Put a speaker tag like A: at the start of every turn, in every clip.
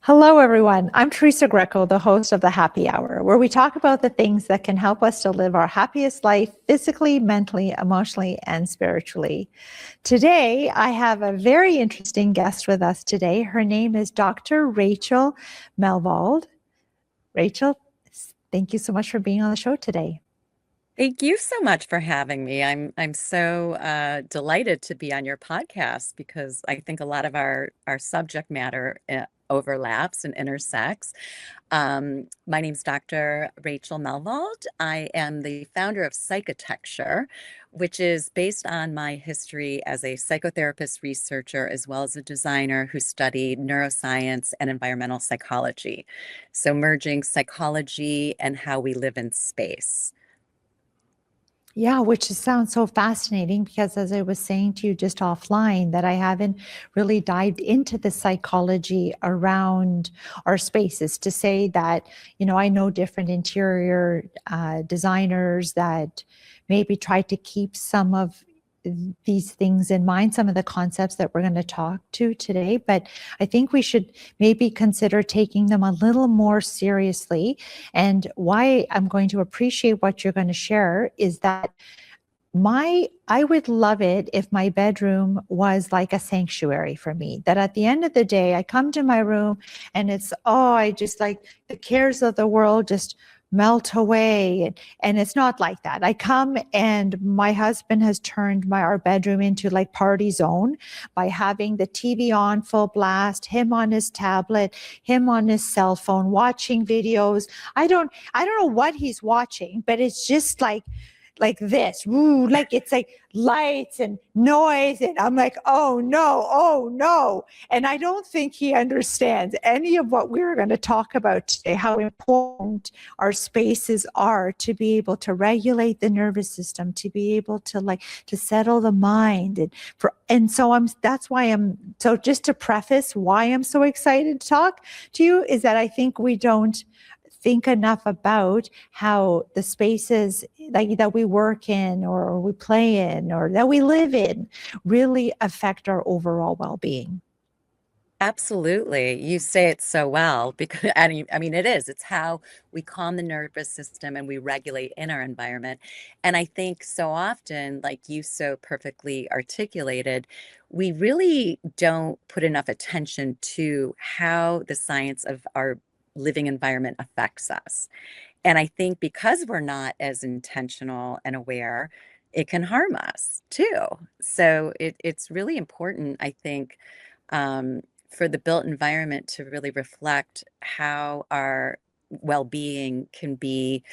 A: Hello, everyone. I'm Teresa Greco, the host of the Happy Hour, where we talk about the things that can help us to live our happiest life physically, mentally, emotionally, and spiritually. Today, I have a very interesting guest with us today. Her name is Dr. Rachel Melvald. Rachel, thank you so much for being on the show today.
B: Thank you so much for having me. I'm so delighted to be on your podcast because I think a lot of our subject matter overlaps and intersects. My name's Dr. Rachel Melvald. I am the founder of Psychitecture, which is based on my history as a psychotherapist researcher as well as a designer who studied neuroscience and environmental psychology. So merging psychology and how we live in space.
A: Yeah, which sounds so fascinating because as I was saying to you just offline, that I haven't really dived into the psychology around our spaces to say that, I know different interior designers that maybe try to keep some of these things in mind, some of the concepts that we're going to talk to today, but I think we should maybe consider taking them a little more seriously. And why I'm going to appreciate what you're going to share is that I would love it if my bedroom was like a sanctuary for me, that at the end of the day, I come to my room and I just like the cares of the world just melt away. And it's not like that. I come and my husband has turned our bedroom into like party zone by having the TV on full blast, him on his tablet, him on his cell phone, watching videos. I don't know what he's watching, but it's just like this, like it's like lights and noise. And I'm like, oh no. And I don't think he understands any of what we're going to talk about today, how important our spaces are to be able to regulate the nervous system, to be able to to settle the mind. That's why so just to preface why I'm so excited to talk to you is that I think we don't think enough about how the spaces that we work in or we play in or that we live in really affect our overall well-being.
B: Absolutely. You say it so well because I mean it is. It's how we calm the nervous system and we regulate in our environment. And I think so often, like you so perfectly articulated, we really don't put enough attention to how the science of our living environment affects us. And I think because we're not as intentional and aware, it can harm us too. So it's really important, I think, for the built environment to really reflect how our well-being can be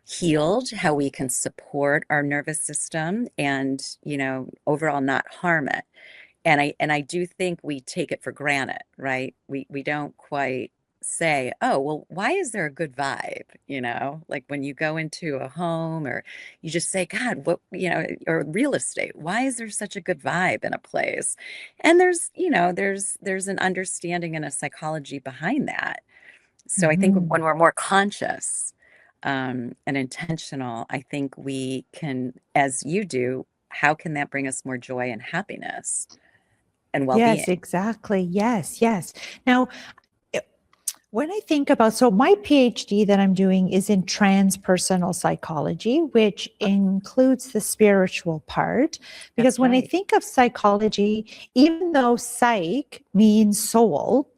B: healed, how we can support our nervous system and, overall not harm it. And I do think we take it for granted, right? We don't quite say, oh, well, why is there a good vibe? Like when you go into a home or you just say, God, what, or real estate, why is there such a good vibe in a place? And there's an understanding and a psychology behind that. So I think
A: Mhm.
B: when we're more conscious and intentional, I think we can, as you do, how can that bring us more joy and happiness and
A: Yes,
B: well-being?
A: exactly. Yes. Now, eh, when I think about, so my PhD that I'm doing is in transpersonal psychology, which includes the spiritual part. Because
B: That's
A: when I
B: right.
A: think of psychology, even though psych means soul,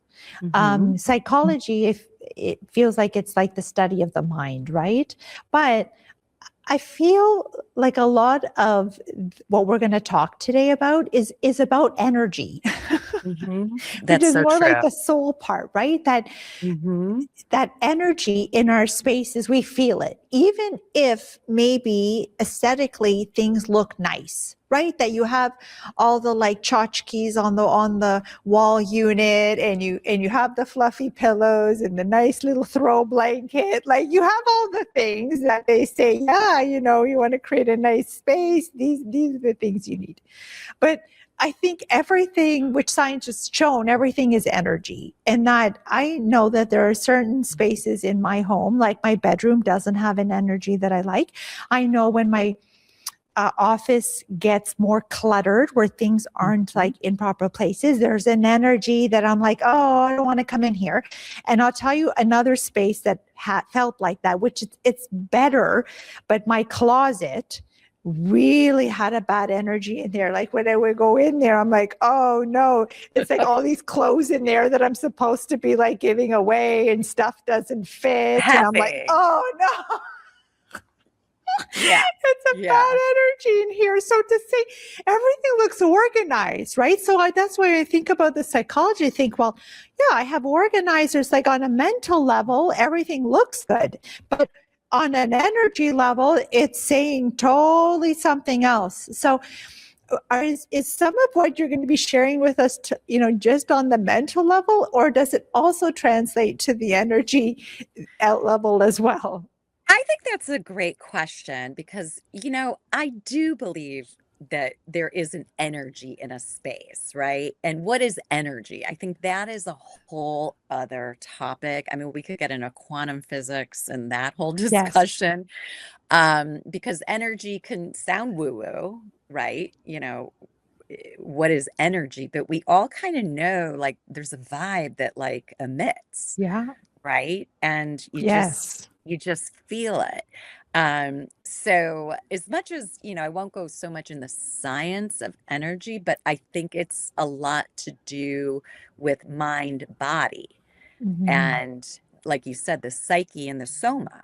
B: Hmm.
A: psychology, if it feels like it's like the study of the mind, right? But I feel like a lot of what we're going to talk today about is about energy,
B: Hmm.
A: which
B: That's
A: is
B: so
A: more like
B: true.
A: the soul part, right?
B: Hmm.
A: That energy in our spaces, we feel it, even if maybe aesthetically things look nice, right? That you have all the like tchotchkes on the wall unit, and you have the fluffy pillows and the nice little throw blanket. Like you have all the things that they say, yeah, you want to create a nice space. These are the things you need. But I think everything which science has shown, everything is energy. And that I know that there are certain spaces in my home, like my bedroom doesn't have an energy that I like. I know when office gets more cluttered, where things aren't like in proper places, there's an energy that I'm like, oh, I don't want to come in here. And I'll tell you another space that felt like that, which it's better, but my closet really had a bad energy in there. Like when I would go in there, I'm like, oh no, it's like all these clothes in there that I'm supposed to be like giving away, and stuff doesn't fit. And I'm like,
B: Heavy.
A: oh no.
B: Yeah.
A: It's a bad energy in here. So to say everything looks organized, right? So that's why I think about the psychology. I think, well, yeah, I have organizers, like on a mental level, everything looks good. But on an energy level, it's saying totally something else. So is some of what you're going to be sharing with us, just on the mental level, or does it also translate to the energy out level as well?
B: I think that's a great question because, I do believe that there is an energy in a space, right? And what is energy? I think that is a whole other topic. I mean, we could get into quantum physics and that whole
A: Yes.
B: discussion, because energy can sound woo-woo, right? What is energy? But we all kind of know, like, there's a vibe that like emits,
A: Yeah.
B: right? And
A: Yes.
B: you just feel it. So as much as, I won't go so much in the science of energy, but I think it's a lot to do with mind body
A: Mhm.
B: and, like you said, the psyche and the soma.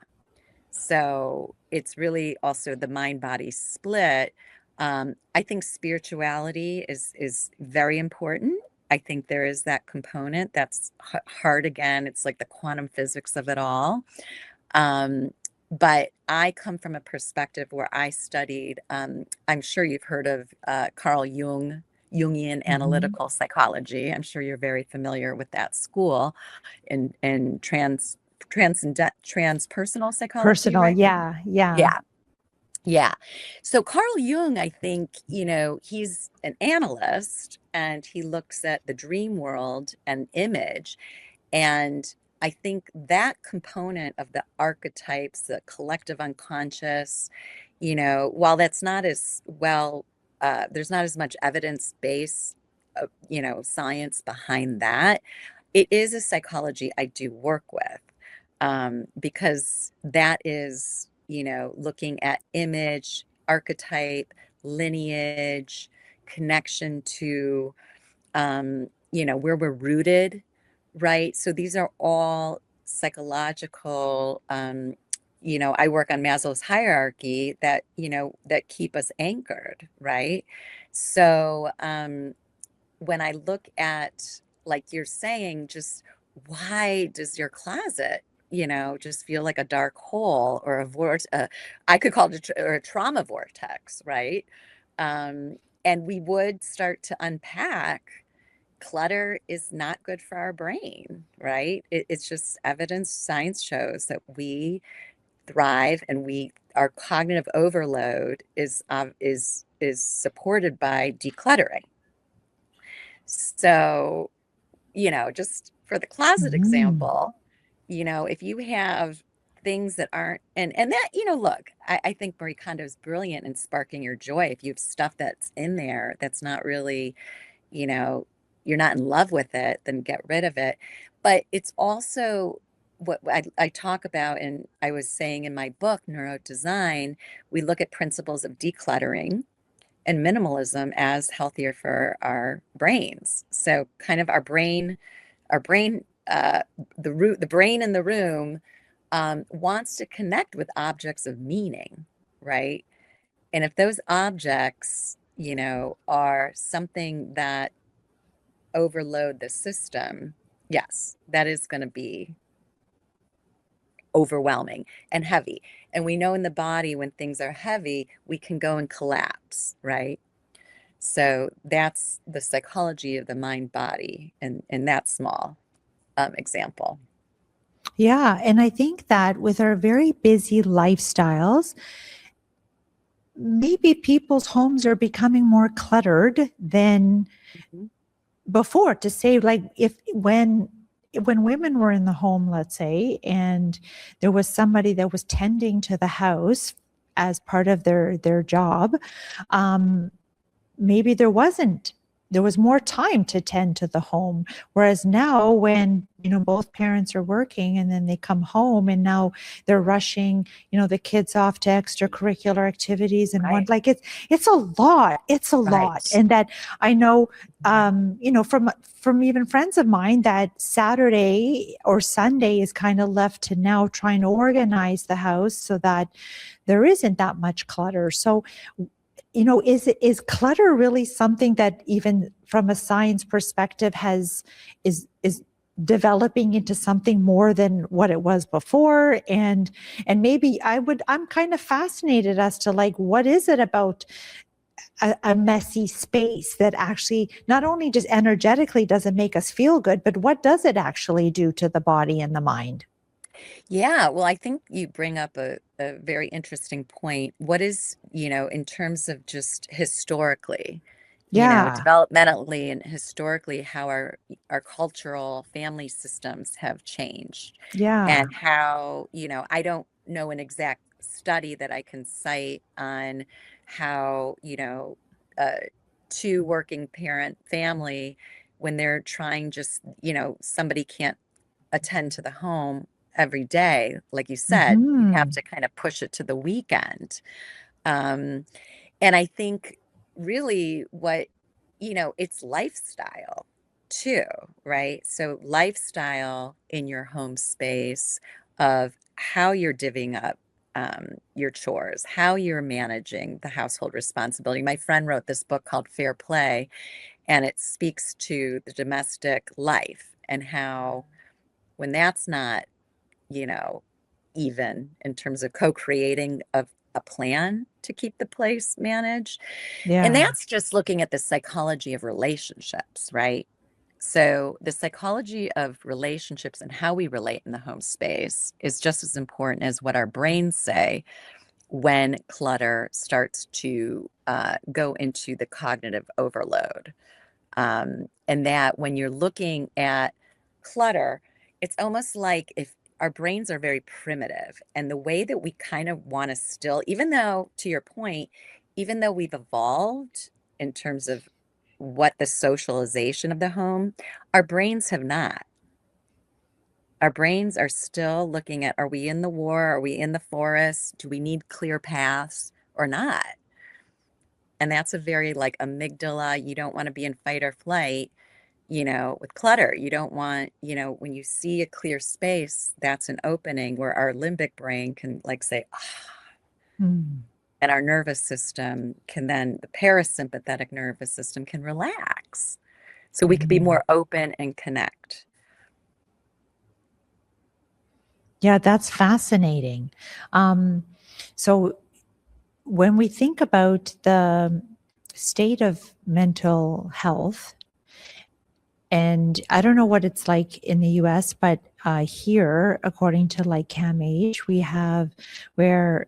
B: So it's really also the mind body split. I think spirituality is very important. I think there is that component that's hard. Again, it's like the quantum physics of it all. But I come from a perspective where I studied, I'm sure you've heard of Carl Jung, Jungian
A: Mhm.
B: analytical psychology. I'm sure you're very familiar with that school in transpersonal psychology,
A: Personal.
B: right?
A: Yeah. Yeah.
B: Yeah. Yeah. So Carl Jung, I think, he's an analyst and he looks at the dream world and image. And I think that component of the archetypes, the collective unconscious, while that's not as well, there's not as much evidence base, science behind that. It is a psychology I do work with, because that is, looking at image, archetype, lineage, connection to, where we're rooted, right? So these are all psychological, I work on Maslow's hierarchy that, that keep us anchored, right? So when I look at, like you're saying, just why does your closet, just feel like a dark hole or I could call it or a trauma vortex, right? Um, and we would start to unpack clutter is not good for our brain, right? It's just evidence, science shows that we thrive and our cognitive overload is supported by decluttering. So, just for the closet
A: Mhm.
B: example, if you have things that aren't, and that, look, I think Marie Kondo is brilliant in sparking your joy. If you have stuff that's in there that's not really, you know, you're not in love with it, then get rid of it. But it's also what I talk about, and I was saying in my book, Neurodesign, we look at principles of decluttering and minimalism as healthier for our brains. So kind of our brain, the brain in the room wants to connect with objects of meaning, right? And if those objects, are something that overload the system, yes, that is going to be overwhelming and heavy. And we know in the body when things are heavy, we can go and collapse, right? So that's the psychology of the mind body in that small example.
A: Yeah. And I think that with our very busy lifestyles, maybe people's homes are becoming more cluttered than
B: Mhm.
A: before. To say, like, if when women were in the home, let's say, and there was somebody that was tending to the house as part of their job, maybe there was more time to tend to the home. Whereas now, when both parents are working and then they come home and now they're rushing the kids off to extracurricular activities and one,
B: Right.
A: like it's a lot. It's a lot.
B: Right.
A: And that I know, from even friends of mine, that Saturday or Sunday is kind of left to now trying to organize the house so that there isn't that much clutter. So is clutter really something that, even from a science perspective, is developing into something more than what it was before? And maybe I'm kind of fascinated as to, like, what is it about a messy space that actually not only just energetically doesn't make us feel good, but what does it actually do to the body and the mind?
B: Yeah, well, I think you bring up a very interesting point. What is, in terms of just historically,
A: Yeah,
B: developmentally and historically, how our cultural family systems have changed,
A: yeah,
B: and how, I don't know an exact study that I can cite on how, a two working parent family, when they're trying, just, somebody can't attend to the home every day, like you said, you have
A: hmm,
B: to kind of push it to the weekend. Um, and I think really it's lifestyle too, right? So lifestyle in your home space, of how you're divvying up your chores, how you're managing the household responsibility. My friend wrote this book called Fair Play, and it speaks to the domestic life and how, when that's not, you know, even in terms of co-creating of a plan to keep the place managed. And
A: yeah,
B: that's just looking at the psychology of relationships, right? So the psychology of relationships and how we relate in the home space is just as important as what our brains say when clutter starts to go into the cognitive overload. And that when you're looking at clutter, it's almost like, if our brains are very primitive, and the way that we kind of want to still, even though, to your point, even though we've evolved in terms of what the socialization of the home, our brains have not. Our brains are still looking at, are we in the war? Are we in the forest? Do we need clear paths or not? And that's a very, like, amygdala. You don't want to be in fight or flight, with clutter. You don't want, when you see a clear space, that's an opening where our limbic brain can, like, say, ah,
A: hmm,
B: and our nervous system can then, the parasympathetic nervous system can relax. So we could be
A: hmm.
B: more open and connect.
A: Yeah, that's fascinating. Um, so when we think about the state of mental health, and I don't know what it's like in the US, but here, according to like CAMH, we have where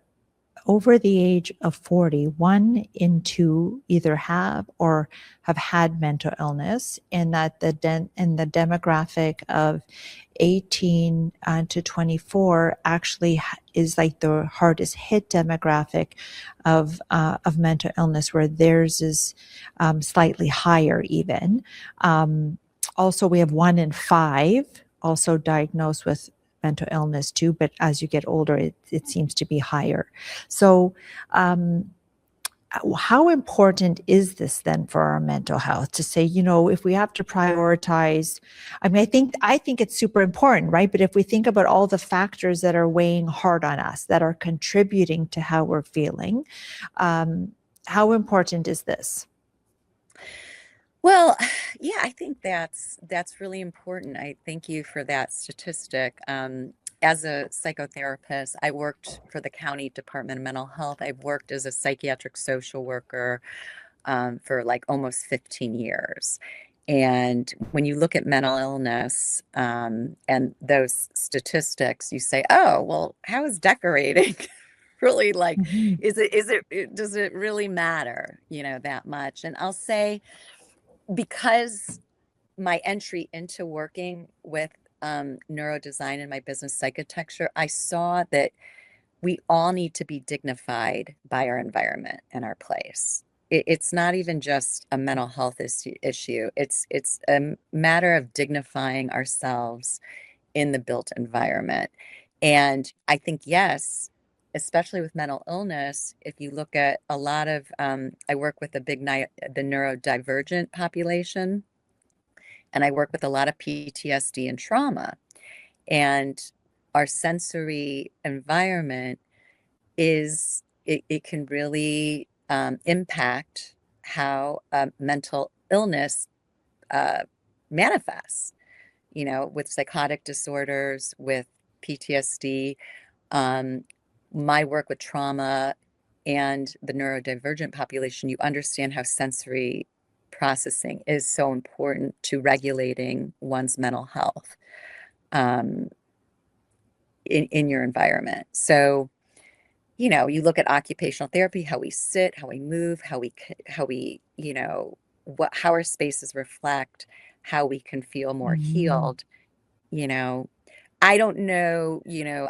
A: over the age of 40, 1 in 2 either have or have had mental illness, and that and the demographic of 18 to 24 actually is like the hardest hit demographic of mental illness, where theirs is slightly higher even. Also, we have 1 in 5 also diagnosed with mental illness too, but as you get older, it seems to be higher. So, how important is this then for our mental health, to say, if we have to prioritize? I mean, I think it's super important, right? But if we think about all the factors that are weighing hard on us, that are contributing to how we're feeling, um, how important is this?
B: Well, yeah, I think that's really important. I thank you for that statistic. As a psychotherapist, I worked for the county Department of Mental Health. I've worked as a psychiatric social worker for like almost 15 years. And when you look at mental illness and those statistics, you say, oh, well, how is decorating really, like,
A: Mhm.
B: does it really matter, that much? And I'll say, because my entry into working with neurodesign in my business, Psychitecture, I saw that we all need to be dignified by our environment and our place. It's not even just a mental health issue. It's a matter of dignifying ourselves in the built environment. And I think, yes, especially with mental illness, if you look at a lot of, I work with the neurodivergent population, and I work with a lot of PTSD and trauma. And our sensory environment it can really impact how mental illness manifests, with psychotic disorders, with PTSD. My work with trauma and the neurodivergent population, you understand how sensory processing is so important to regulating one's mental health in your environment. So, you look at occupational therapy, how we sit, how we move, how we, how our spaces reflect, how we can feel more healed. You know, I don't know,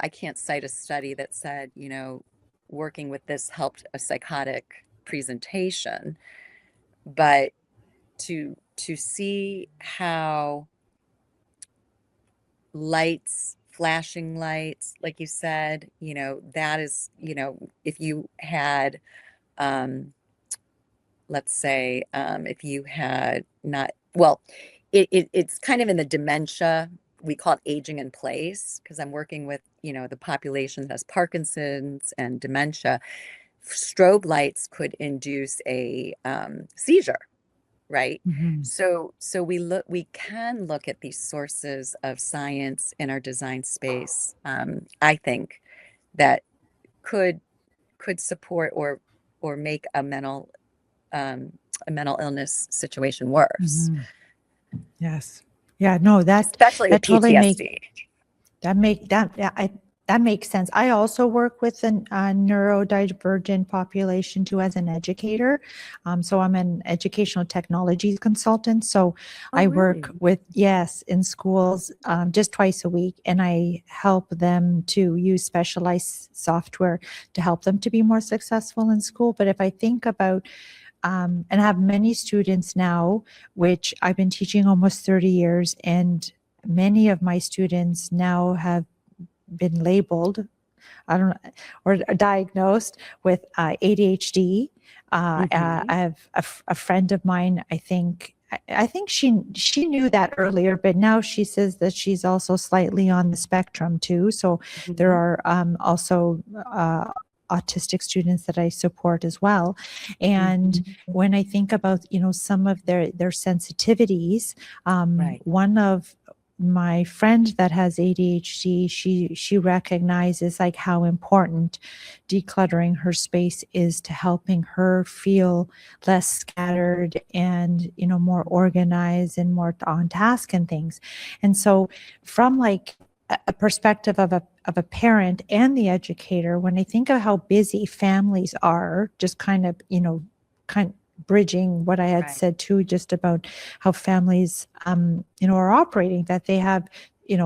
B: I can't cite a study that said, working with this helped a psychotic presentation, but to see how lights, flashing lights, like you said, that is, if you had, let's say, if you had not, well, it's kind of in the dementia, we call it aging in place, because I'm working with, the population that has Parkinson's and dementia. Strobe lights could induce a seizure, right? So we can look at these sources of science in our design space, I think, that could support or make a mental illness situation worse.
A: Yes. Yeah, no,
B: Especially with
A: that totally
B: PTSD.
A: that makes sense. I also work with a neurodivergent population too as an educator. So I'm an educational technology consultant. So I work with, yes, in schools just twice a week, and I help them to use specialized software to help them to be more successful in school. But if I think about and I have many students now, which I've been teaching almost 30 years, and many of my students now have been labeled, I don't know, or diagnosed with ADHD. I have a friend of mine, I think she knew that earlier, but now she says that she's also slightly on the spectrum too. So there are also autistic students that I support as well. And when I think about, some of their sensitivities, one of my friend that has ADHD, she recognizes like how important decluttering her space is to helping her feel less scattered and, more organized and more on task and things. And so from like a perspective of a parent and the educator, when I think of how busy families are, just kind of, bridging what I had said too, just about how families, are operating, that they have,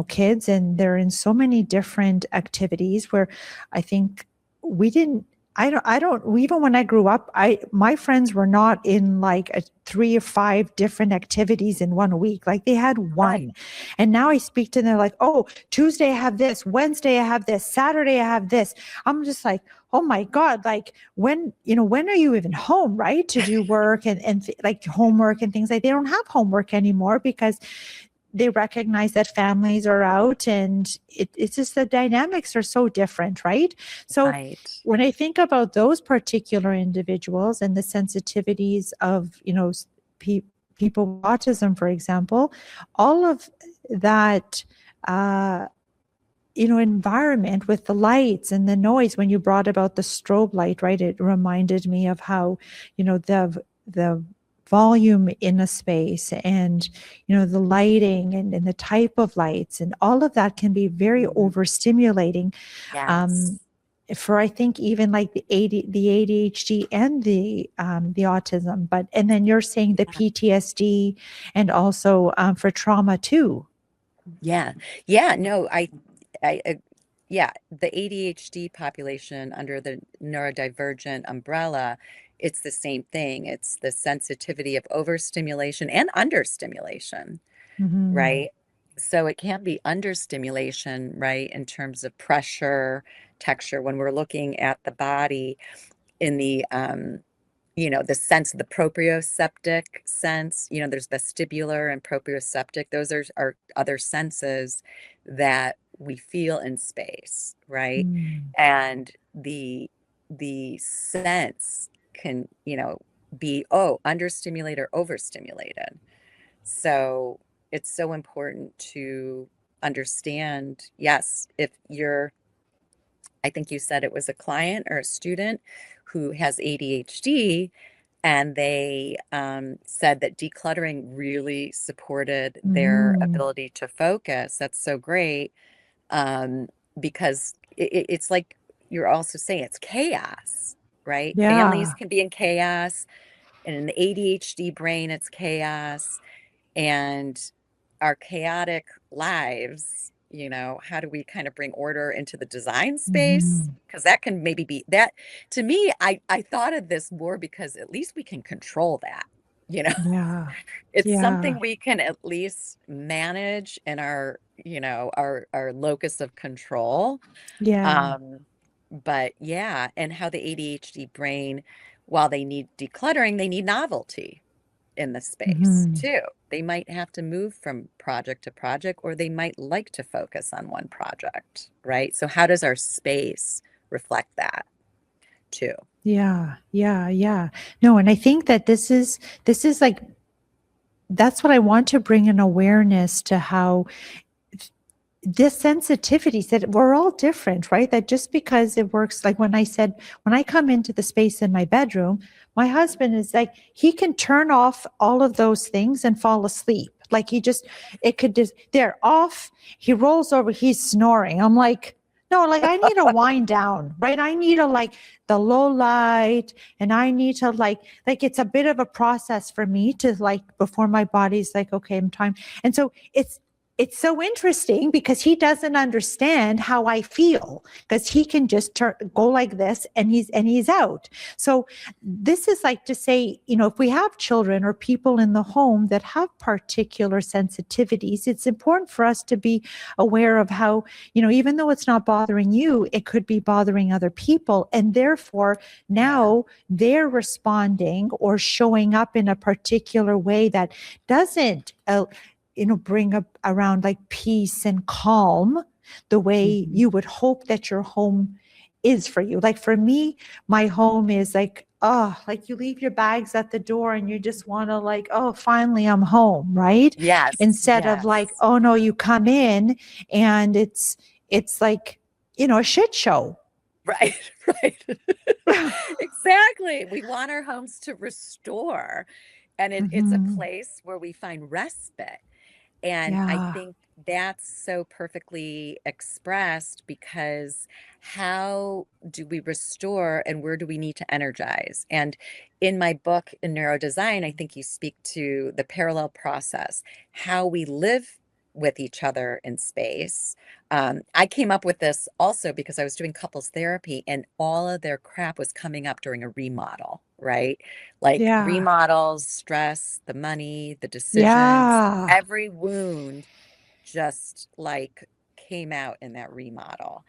A: kids, and they're in so many different activities where I think we didn't, I don't, even when I grew up, my friends were not in like 3 or 5 different activities in one week. Like they had one. And now I speak to them, they're like, oh, Tuesday I have this, Wednesday I have this, Saturday I have this. I'm just like, oh my God, like when are you even home, right? To do work and like homework and things. Like they don't have homework anymore because they recognize that families are out, and it's just the dynamics are so different, right? So when I think about those particular individuals and the sensitivities of, people with autism, for example, all of that, environment with the lights and the noise, when you brought about the strobe light, right? It reminded me of how, the volume in a space and, the lighting and the type of lights and all of that can be very overstimulating. For I think even like the ADHD and the autism, and then you're saying the PTSD and also for trauma too.
B: No, I yeah, the ADHD population under the neurodivergent umbrella, it's the same thing. It's the sensitivity of overstimulation and understimulation,
A: Mm-hmm.
B: right? So it can be understimulation, right, in terms of pressure, texture, when we're looking at the body in the the sense of the proprioceptic sense. There's vestibular and proprioceptic. Those are other senses that we feel in space, right?
A: Mm.
B: And the sense can, be, understimulated or overstimulated. So it's so important to understand, yes, if you're, I think you said it was a client or a student who has ADHD, and they said that decluttering really supported their
A: Mm.
B: ability to focus. That's so great, um, because it's like you're also saying it's chaos, right? Families
A: Yeah.
B: can be in chaos, and in the ADHD brain, it's chaos. And our chaotic lives, how do we kind of bring order into the design space?
A: Mm-hmm.
B: Because that can maybe be that. To me, I thought of this more because at least we can control that. You know,
A: Yeah.
B: it's
A: Yeah.
B: something we can at least manage in our, our locus of control.
A: Yeah.
B: Um, but yeah, and how the ADHD brain, while they need decluttering, they need novelty in the space
A: Mm-hmm.
B: too. They might have to move from project to project, or they might like to focus on one project, right? So how does our space reflect that too?
A: Yeah. Yeah. Yeah. No, and I think that this is like that's what I want to bring an awareness to how this sensitivity that we're all different, right? That just because it works, like when I said, when I come into the space in my bedroom, my husband is like, he can turn off all of those things and fall asleep. Like it could just, they're off. He rolls over, he's snoring. I'm like, no, like I need to wind down, right? I need to like the low light, and I need to like it's a bit of a process for me to like before my body's like, okay, I'm time. And so it's so interesting because he doesn't understand how I feel because he can just go like this and he's out. So this is like to say, if we have children or people in the home that have particular sensitivities, it's important for us to be aware of how, even though it's not bothering you, it could be bothering other people. And therefore
B: Yeah.
A: now they're responding or showing up in a particular way that doesn't bring up around like peace and calm the way
B: Mhm.
A: you would hope that your home is for you. Like for me, my home is like, oh, like you leave your bags at the door and you just want to like, oh, finally I'm home, right?
B: Yes,
A: Instead of like,
B: yes.
A: oh no, you come in and it's like, a shit show.
B: Right, right. Exactly. We want our homes to restore, and it's a
A: Mm-hmm.
B: place where we find respite. And I
A: Yeah.
B: think that's so perfectly expressed, because how do we restore and where do we need to energize? And in my book, in Neurodesign, I think you speak to the parallel process, how we live with each other in space. I came up with this also because I was doing couples therapy, and all of their crap was coming up during a remodel, right? Like
A: Yeah.
B: remodels, stress, the money, the decisions,
A: Yeah.
B: every wound just like came out in that remodel.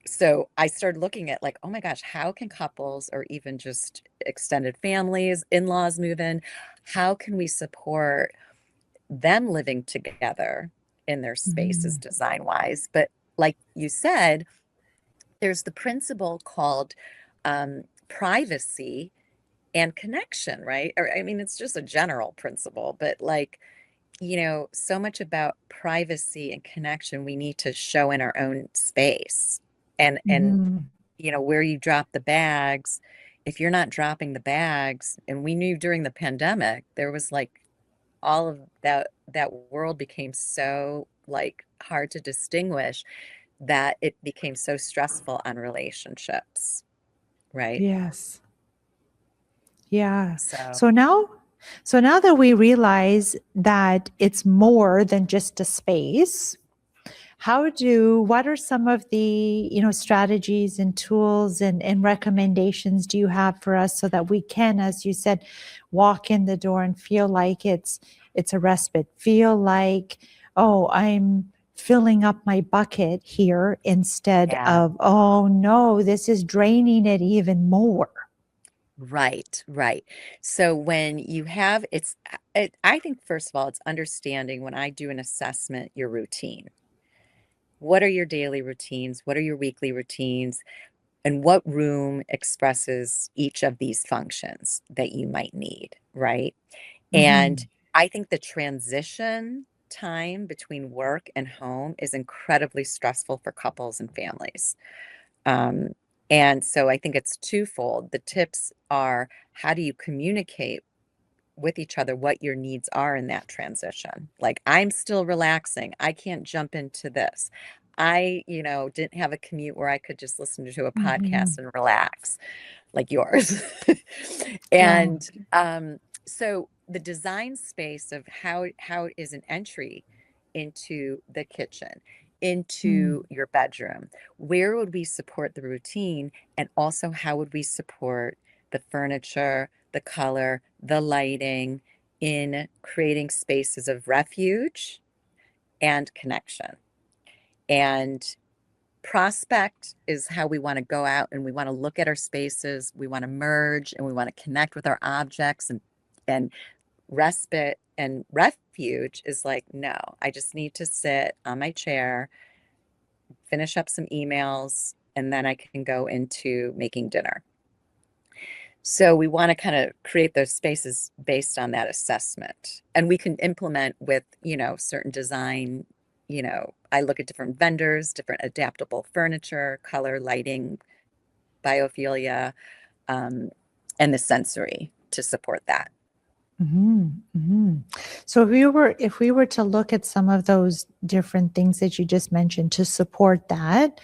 B: So I started looking at like, oh my gosh, how can couples or even just extended families, in-laws move in? How can we support them living together in their spaces
A: Mm-hmm.
B: design wise? But like you said, there's the principle called privacy and connection, right? Or I mean, it's just a general principle, but like, so much about privacy and connection we need to show in our own space. And
A: Mm-hmm.
B: where you drop the bags, if you're not dropping the bags, and we knew during the pandemic, there was like all of that world became so like hard to distinguish, that it became so stressful on relationships, right?
A: Yes. Yeah.
B: So
A: So now, so now that we realize that it's more than just a space, What are some of the, strategies and tools and recommendations do you have for us so that we can, as you said, walk in the door and feel like it's a respite, feel like, oh, I'm filling up my bucket here instead
B: Yeah.
A: of, oh no, this is draining it even more.
B: Right, right. So when you have I think first of all, it's understanding when I do an assessment, your routine. What are your daily routines? What are your weekly routines? And what room expresses each of these functions that you might need, right? And
A: Mhm.
B: I think the transition time between work and home is incredibly stressful for couples and families. Um, and so I think it's twofold. The tips are, how do you communicate with each other what your needs are in that transition? Like, I'm still relaxing. I can't jump into this. Didn't have a commute where I could just listen to a podcast
A: Mhm.
B: and relax like yours.
A: Yeah.
B: And so the design space of how it is an entry into the kitchen, into
A: Mm.
B: your bedroom, where would we support the routine, and also how would we support the furniture, the color, the lighting in creating spaces of refuge and connection. And prospect is how we want to go out and we want to look at our spaces, we want to merge and we want to connect with our objects, and respite and refuge is like, no, I just need to sit on my chair, finish up some emails, and then I can go into making dinner. So we want to kind of create those spaces based on that assessment. And we can implement with, certain design, I look at different vendors, different adaptable furniture, color, lighting, biophilia, um, and the sensory to support that.
A: Mhm, mhm. So if we were to look at some of those different things that you just mentioned to support that,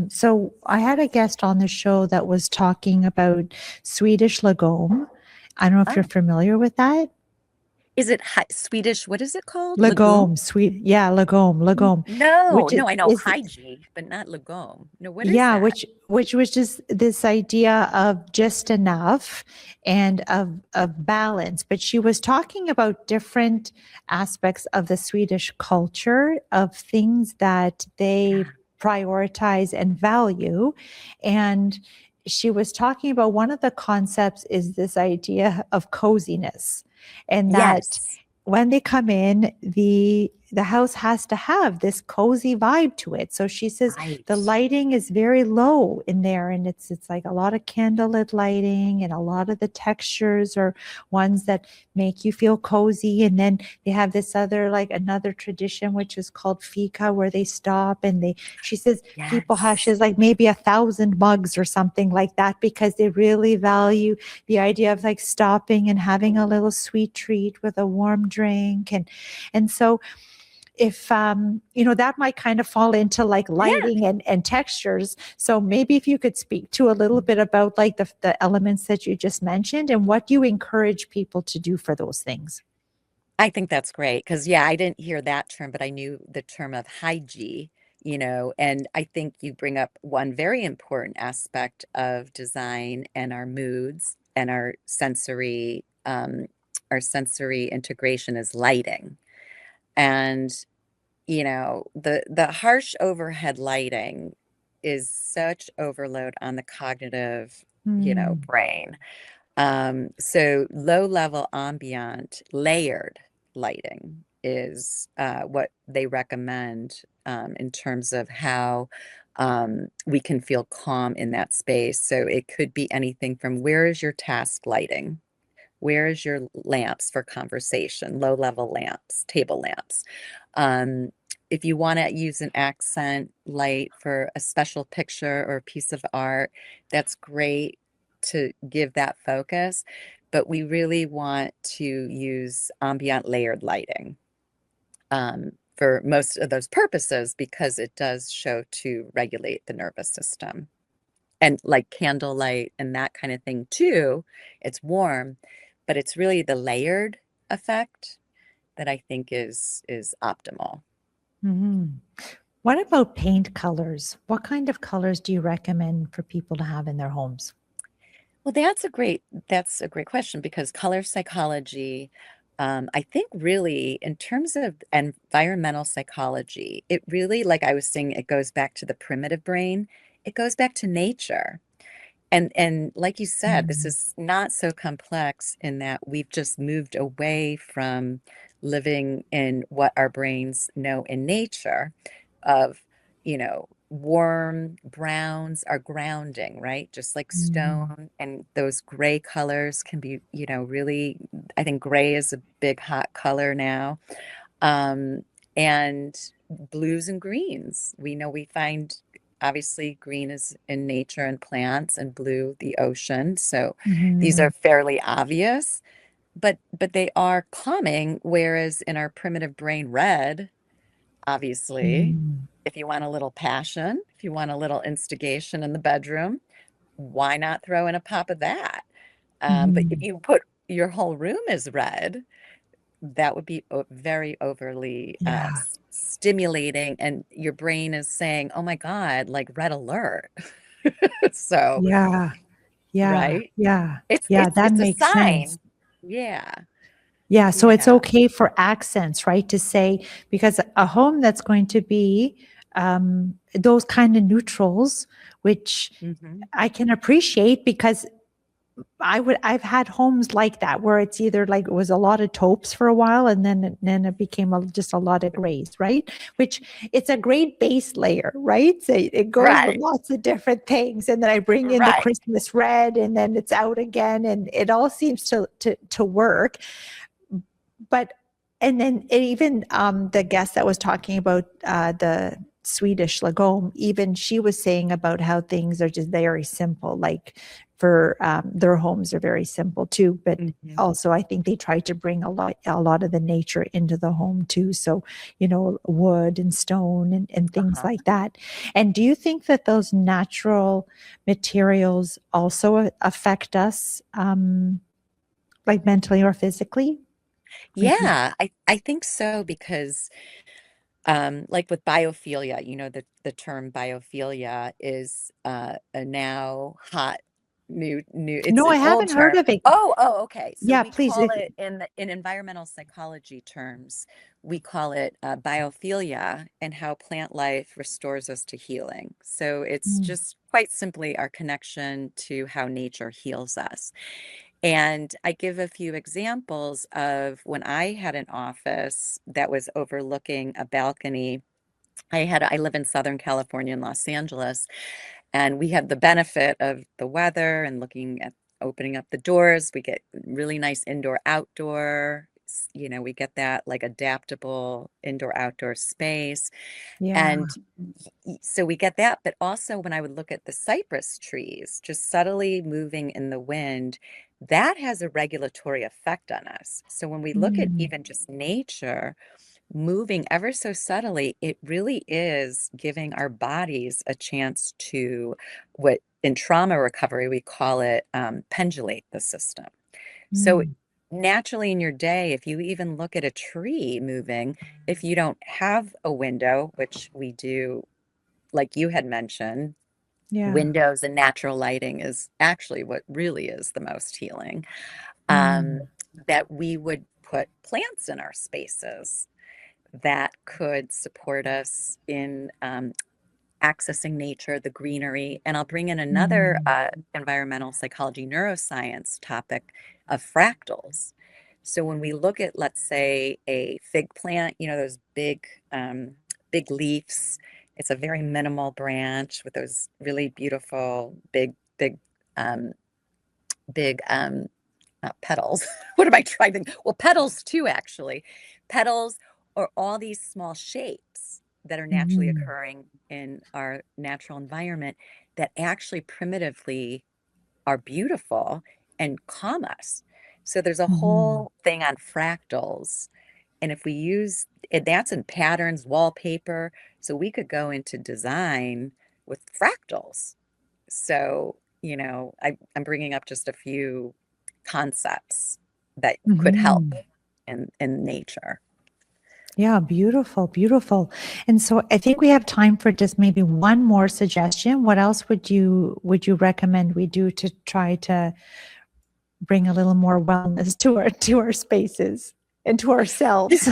A: so I had a guest on the show that was talking about Swedish lagom. I don't know if you're
B: Oh,
A: familiar with that.
B: is it Swedish? What is it called? Legume?
A: Lagom, sweet, yeah, lagom,
B: No,
A: which
B: no, I know
A: is
B: Hygie, but not legume. No, what is
A: yeah,
B: that?
A: which was just this idea of just enough and of balance. But she was talking about different aspects of the Swedish culture of things that they
B: Yeah.
A: prioritize and value. And she was talking about one of the concepts is this idea of coziness, and that
B: Yes.
A: when they come in, the house has to have this cozy vibe to it. So she says
B: Right.
A: the lighting is very low in there, and it's like a lot of candlelit lighting, and a lot of the textures are ones that make you feel cozy. And then they have this other, like another tradition which is called fika, where they stop and she says people have,
B: Yes.
A: she's like maybe 1,000 mugs or something like that, because they really value the idea of like stopping and having a little sweet treat with a warm drink. And so if that might kind of fall into like
B: Yeah.
A: lighting and textures. So maybe if you could speak to a little bit about like the elements that you just mentioned and what you encourage people to do for those things.
B: I think that's great because, yeah, I didn't hear that term, but I knew the term of hygie, and I think you bring up one very important aspect of design and our moods and our sensory integration is lighting. And, the harsh overhead lighting is such overload on the cognitive,
A: Mm.
B: brain. So low level ambient layered lighting is what they recommend in terms of how we can feel calm in that space. So it could be anything from, where is your task lighting? Where is your lamps for conversation? Low level lamps, table lamps. Um, if you want to use an accent light for a special picture or a piece of art, that's great to give that focus. But we really want to use ambient layered lighting for most of those purposes because it does show to regulate the nervous system. And like candlelight and that kind of thing too, it's warm, but it's really the layered effect that I think is optimal.
A: Mhm. What about paint colors? What kind of colors do you recommend for people to have in their homes?
B: Well, that's a great question because color psychology, I think really in terms of environmental psychology, it really, like I was saying, it goes back to the primitive brain. It goes back to nature. And like you said, this
A: Mm,
B: is not so complex in that we've just moved away from living in what our brains know in nature of, warm browns are grounding, right? Just like
A: mm,
B: stone, and those gray colors can be, really, I think gray is a big hot color now. Um, and blues and greens. We know we find obviously green is in nature and plants and blue the ocean. So these are
A: mhm,
B: fairly obvious, but they are calming, whereas in our primitive brain, red, obviously,
A: mm.
B: if you want a little passion, if you want a little instigation in the bedroom, why not throw in a pop of that? But if
A: Mhm.
B: you put your whole room as red, that would be very overly
A: Yeah,
B: stimulating, and your brain is saying, "Oh my God, like red alert." So,
A: yeah, yeah,
B: right?
A: yeah,
B: It's
A: yeah,
B: it's
A: that
B: it's a
A: makes sense.
B: sign. Yeah.
A: Yeah, so it's
B: Yeah.
A: okay for accents, right? To say, because a home that's going to be those kind of neutrals, which
B: Hmm.
A: I can appreciate because I've had homes like that where it's either like it was a lot of taupes for a while and then it became just a lot of grays, right? Which it's a great base layer, right? So it goes with
B: Right.
A: lots of different things. And then I bring in the
B: Right.
A: Christmas red and then it's out again and it all seems to work. But and then even the guest that was talking about the Swedish Lagom, even she was saying about how things are just very simple. Like for their homes are very simple too, but
B: Hmm.
A: also I think they try to bring a lot of the nature into the home too. So wood and stone and things
B: Uh-huh.
A: like that. And do you think that those natural materials also affect us, like mentally or physically? Like
B: Yeah, I think so because like with biophilia, the term biophilia is a now hot new it's
A: no, I
B: an old
A: haven't heard
B: term.
A: of it.
B: Oh, okay. So
A: Yeah,
B: we
A: please.
B: call it in environmental psychology terms, we call it biophilia, and how plant life restores us to healing. So it's
A: Mm,
B: just quite simply our connection to how nature heals us. And I give a few examples of when I had an office that was overlooking a balcony. I live in Southern California in Los Angeles, and we have the benefit of the weather and looking at opening up the doors. We get really nice indoor outdoor. We get that like adaptable indoor outdoor space.
A: yeah.
B: And so we get that, but also when I would look at the cypress trees just subtly moving in the wind, that has a regulatory effect on us. So when we look at
A: Mm,
B: even just nature moving ever so subtly, it really is giving our bodies a chance to, what in trauma recovery we call it, pendulate the system. So
A: mm,
B: naturally in your day, if you even look at a tree moving, if you don't have a window, which we do, like you had mentioned,
A: yeah.
B: windows and natural lighting is actually what really is the most healing. Um,
A: Mm,
B: that we would put plants in our spaces that could support us in accessing nature, the greenery. And I'll bring in another
A: mm,
B: environmental psychology, neuroscience topic of fractals. So when we look at, let's say, a fig plant, those big leaves, it's a very minimal branch with those really beautiful, um, big petals. What am I trying to think? Well, petals too, actually. Petals are all these small shapes that are naturally
A: mm,
B: occurring in our natural environment that actually primitively are beautiful and calm us. So there's a
A: mm,
B: whole thing on fractals. And if we use it, that's in patterns, wallpaper. So we could go into design with fractals. So, I'm bringing up just a few concepts that could help
A: mhm.
B: in nature.
A: Yeah, beautiful, beautiful. And so I think we have time for just maybe one more suggestion. What else would you recommend we do to try to bring a little more wellness to our spaces and to ourselves?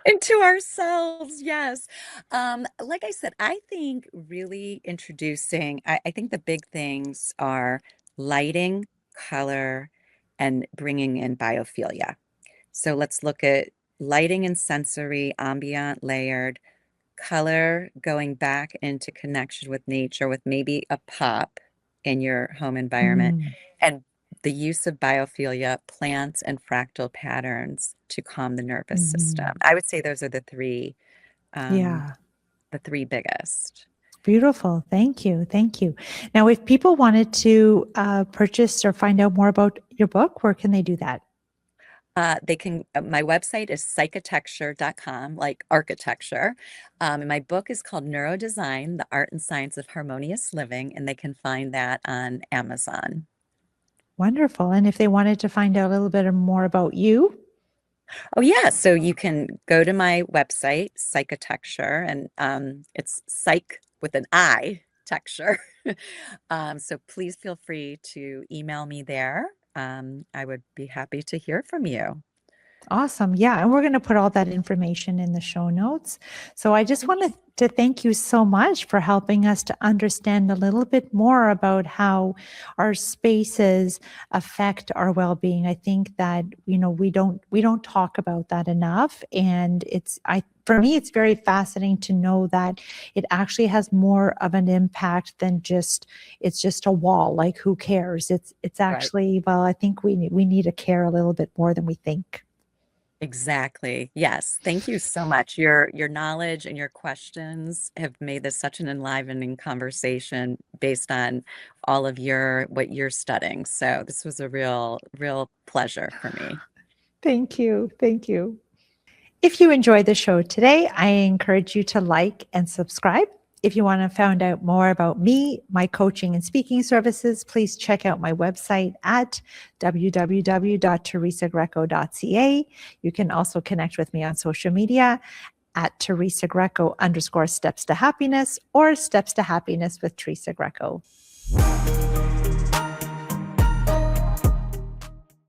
B: Into ourselves, yes. Like I said, I think really introducing, I think the big things are lighting, color, and bringing in biophilia. So let's look at lighting and sensory, ambient, layered, color going back into connection with nature with maybe a pop in your home environment,
A: Mm,
B: and the use of biophilia, plants, and fractal patterns to calm the nervous system.
A: mhm.
B: I would say those are um,
A: Yeah.
B: the three biggest.
A: Beautiful. Thank you. Thank you. Now, if people wanted to purchase or find out more about your book, where can they do that?
B: They can, my website is psychitecture.com, like architecture. And my book is called Neurodesign, The Art and Science of Harmonious Living, and they can find that on Amazon.
A: Wonderful. And if they wanted to find out a little bit more about you,
B: Oh, yeah. So you can go to my website, Psychitecture, and it's psych with an I, texture. So please feel free to email me there. I would be happy to hear from you.
A: awesome. Yeah. And we're going to put all that information in the show notes. So I just
B: Thanks.
A: wanted to thank you so much for helping us to understand a little bit more about how our spaces affect our well-being. I think that, we don't talk about that enough. And for me, it's very fascinating to know that it actually has more of an impact than it's just a wall. Like, who cares? It's
B: Right.
A: actually, well, I think we need to care a little bit more than we think.
B: Exactly. Yes. Thank you so much. Your knowledge and your questions have made this such an enlivening conversation based on all of what you're studying. So this was a real pleasure for me.
A: Thank you. Thank you. If you enjoyed the show today, I encourage you to like and subscribe. If you want to find out more about me, my coaching and speaking services, please check out my website at www.teresagreco.ca. You can also connect with me on social media at Teresa Greco _steps to happiness or steps to happiness with Teresa Greco.